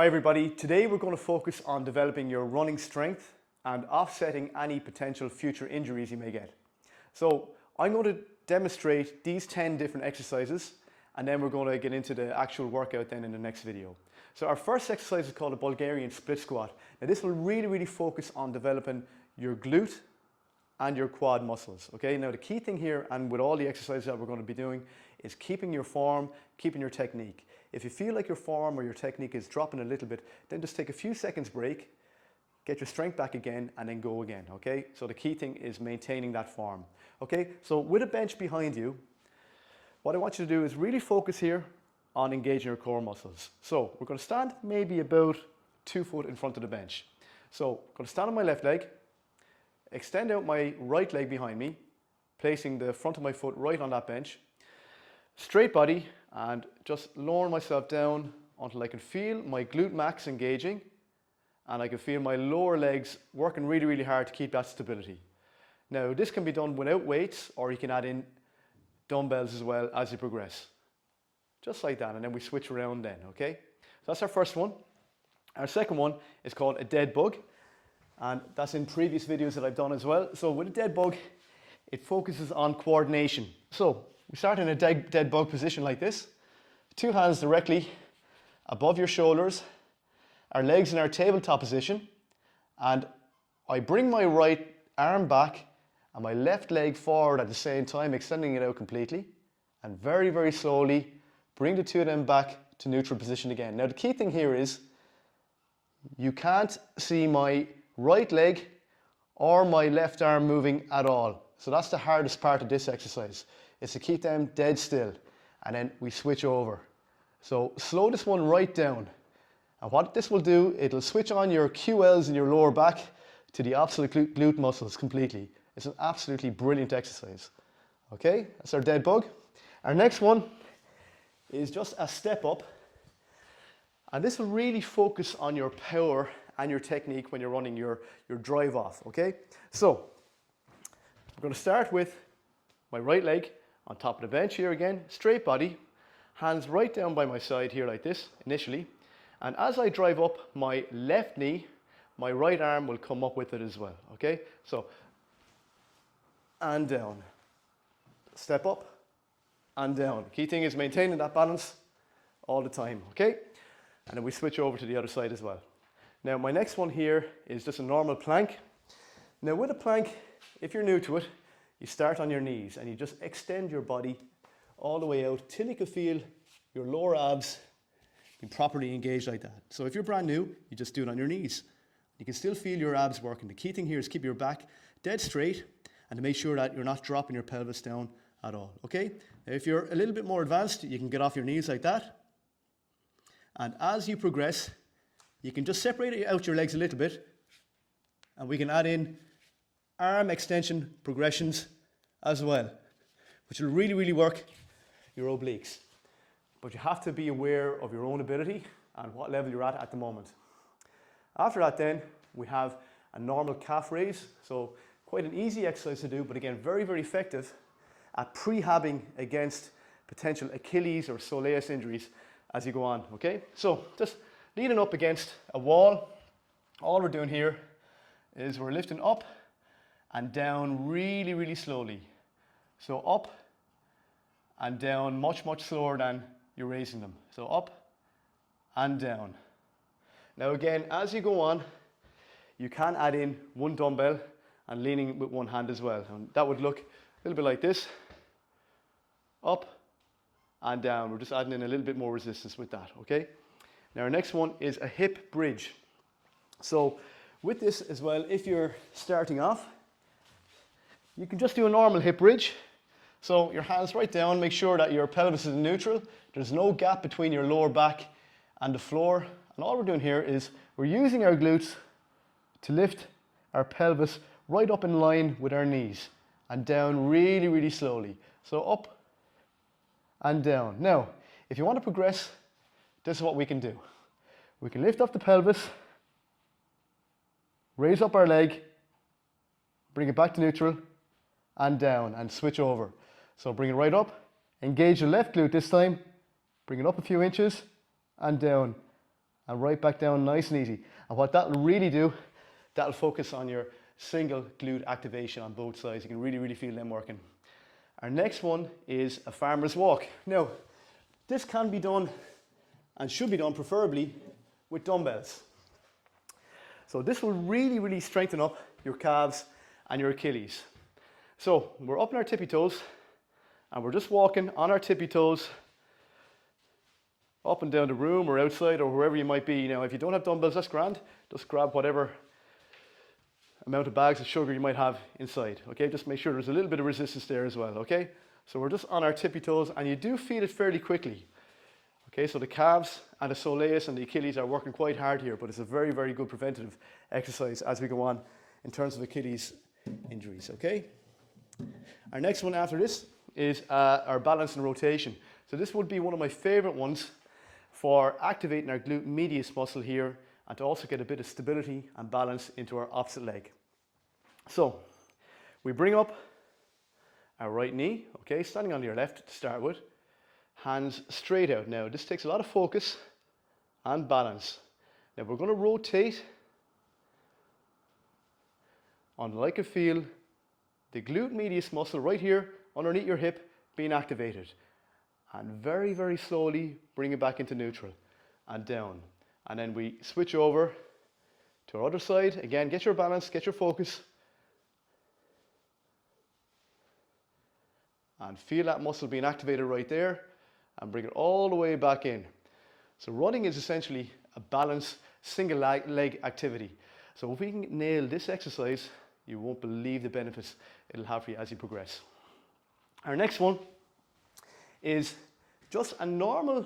Hi everybody, today we're going to focus on developing your running strength and offsetting any potential future injuries you may get. So I'm going to demonstrate these 10 different exercises and then we're going to get into the actual workout then in the next video. So our first exercise is called a Bulgarian split squat. Now this will really focus on developing your glute and your quad muscles. Okay, now the key thing here, and with all the exercises that we're going to be doing, is keeping your form, keeping your technique. If you feel like your form or your technique is dropping a little bit, then just take a few seconds break, get your strength back again, and then go again. Okay, so the key thing is maintaining that form. Okay, so with a bench behind you, what I want you to do is really focus here on engaging your core muscles. So we're going to stand maybe about 2 foot in front of the bench. So I'm going to stand on my left leg, extend out my right leg behind me, placing the front of my foot right on that bench, straight body, and just lowering myself down until I can feel my glute max engaging and I can feel my lower legs working really hard to keep that stability. Now this can be done without weights, or you can add in dumbbells as well as you progress. Just like that, and then we switch around then, okay? So that's our first one. Our second one is called a dead bug, and that's in previous videos that I've done as well. So with a dead bug, it focuses on coordination. So we start in a dead bug position like this. 2 hands directly above your shoulders, our legs in our tabletop position, and I bring my right arm back and my left leg forward at the same time, extending it out completely, and very slowly bring the 2 of them back to neutral position again. Now the key thing here is you can't see my right leg or my left arm moving at all. So that's the hardest part of this exercise, is to keep them dead still, and then we switch over. So slow this one right down, and what this will do, it'll switch on your QLs in your lower back to the opposite glute muscles completely. It's an absolutely brilliant exercise. Okay, that's our dead bug. Our next one is just a step up, and this will really focus on your power and your technique when you're running your drive off. Okay, so we're going to start with my right leg on top of the bench here again, straight body, hands right down by my side here like this initially, and as I drive up my left knee, my right arm will come up with it as well. Okay, so and down, step up and down. The key thing is maintaining that balance all the time. Okay, and then we switch over to the other side as well. Now my next one here is just a normal plank. Now with a plank, if you're new to it, you start on your knees and you just extend your body all the way out till you can feel your lower abs being properly engaged like that. So if you're brand new, you just do it on your knees. You can still feel your abs working. The key thing here is keep your back dead straight and to make sure that you're not dropping your pelvis down at all. Okay? Now if you're a little bit more advanced, you can get off your knees like that. And as you progress, you can just separate out your legs a little bit, and we can add in arm extension progressions as well, which will really work your obliques. But you have to be aware of your own ability and what level you're at the moment. After that then, we have a normal calf raise. So quite an easy exercise to do, but again, very effective at prehabbing against potential Achilles or soleus injuries as you go on, okay? So just leaning up against a wall, all we're doing here is we're lifting up and down really slowly. So up and down much slower than you're raising them. So up and down. Now again, as you go on, you can add in one dumbbell and leaning with one hand as well. And that would look a little bit like this. Up and down. We're just adding in a little bit more resistance with that, okay? Now our next one is a hip bridge. So with this as well, if you're starting off, you can just do a normal hip bridge. So your hands right down, make sure that your pelvis is neutral. There's no gap between your lower back and the floor. And all we're doing here is we're using our glutes to lift our pelvis right up in line with our knees and down really slowly. So up and down. Now, if you want to progress, this is what we can do. We can lift up the pelvis, raise up our leg, bring it back to neutral, and down, and switch over. So bring it right up, engage the left glute this time, bring it up a few inches, and down, and right back down nice and easy. And what that'll really do, that'll focus on your single glute activation on both sides. You can really feel them working. Our next one is a farmer's walk. Now, this can be done and should be done preferably with dumbbells. So this will really strengthen up your calves and your Achilles. So we're up on our tippy toes and we're just walking on our tippy toes up and down the room or outside or wherever you might be. Now, if you don't have dumbbells, that's grand. Just grab whatever amount of bags of sugar you might have inside, okay? Just make sure there's a little bit of resistance there as well, okay? So we're just on our tippy toes and you do feel it fairly quickly. Okay, so the calves and the soleus and the Achilles are working quite hard here, but it's a very good preventative exercise as we go on in terms of Achilles injuries, okay? Our next one after this is our balance and rotation. So this would be one of my favorite ones for activating our glute medius muscle here and to also get a bit of stability and balance into our opposite leg. So we bring up our right knee, okay, standing on your left to start with. Hands straight out. Now this takes a lot of focus and balance. Now we're going to rotate on like a feel the glute medius muscle right here underneath your hip being activated, and very slowly bring it back into neutral and down, and then we switch over to our other side. Again, get your balance, get your focus, and feel that muscle being activated right there. And bring it all the way back in. So running is essentially a balanced single leg activity. So if we can nail this exercise, you won't believe the benefits it'll have for you as you progress. Our next one is just a normal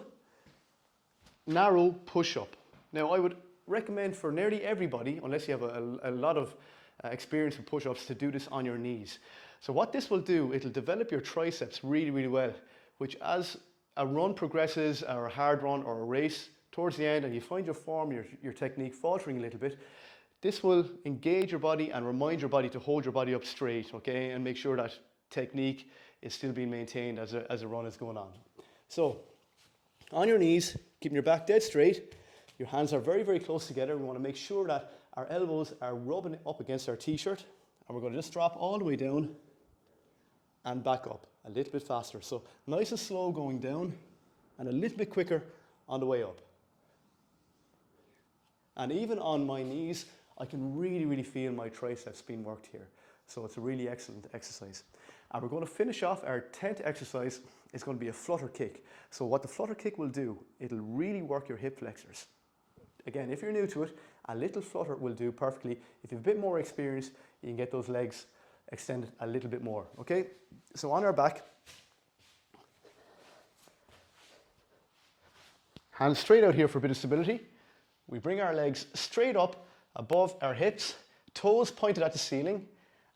narrow push-up. Now I would recommend for nearly everybody, unless you have a lot of experience with push-ups, to do this on your knees. So what this will do, it'll develop your triceps really well, which as a run progresses, or a hard run or a race towards the end, and you find your form, your technique faltering a little bit, this will engage your body and remind your body to hold your body up straight, okay, and make sure that technique is still being maintained as a run is going on. So on your knees, keeping your back dead straight, your hands are very close together. We want to make sure that our elbows are rubbing up against our t-shirt, and we're going to just drop all the way down and back up a little bit faster. So nice and slow going down and a little bit quicker on the way up. And even on my knees, I can really feel my triceps being worked here. So it's a really excellent exercise. And we're going to finish off our 10th exercise. It's going to be a flutter kick. So what the flutter kick will do, it'll really work your hip flexors. Again, if you're new to it, a little flutter will do perfectly. If you have a bit more experience, you can get those legs extended a little bit more, okay? So on our back, hands straight out here for a bit of stability. We bring our legs straight up above our hips, toes pointed at the ceiling,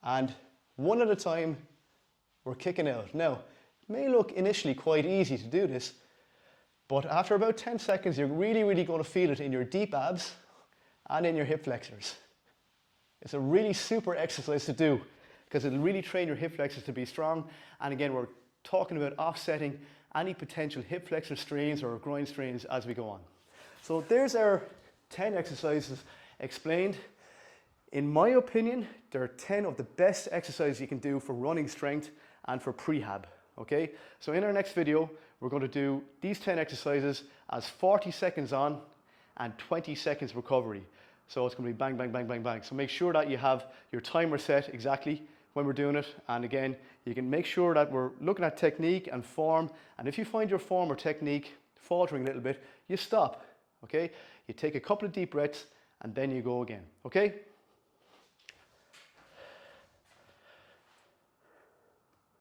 and one at a time, we're kicking out. Now, it may look initially quite easy to do this, but after about 10 seconds, you're really going to feel it in your deep abs and in your hip flexors. It's a really super exercise to do, because it'll really train your hip flexors to be strong. And again, we're talking about offsetting any potential hip flexor strains or groin strains as we go on. So there's our 10 exercises explained. In my opinion, there are 10 of the best exercises you can do for running strength and for prehab, okay? So in our next video, we're going to do these 10 exercises as 40 seconds on and 20 seconds recovery. So it's going to be bang, bang, bang, bang, bang. So make sure that you have your timer set exactly when we're doing it. And again, you can make sure that we're looking at technique and form. And if you find your form or technique faltering a little bit, you stop, okay? You take a couple of deep breaths and then you go again, okay?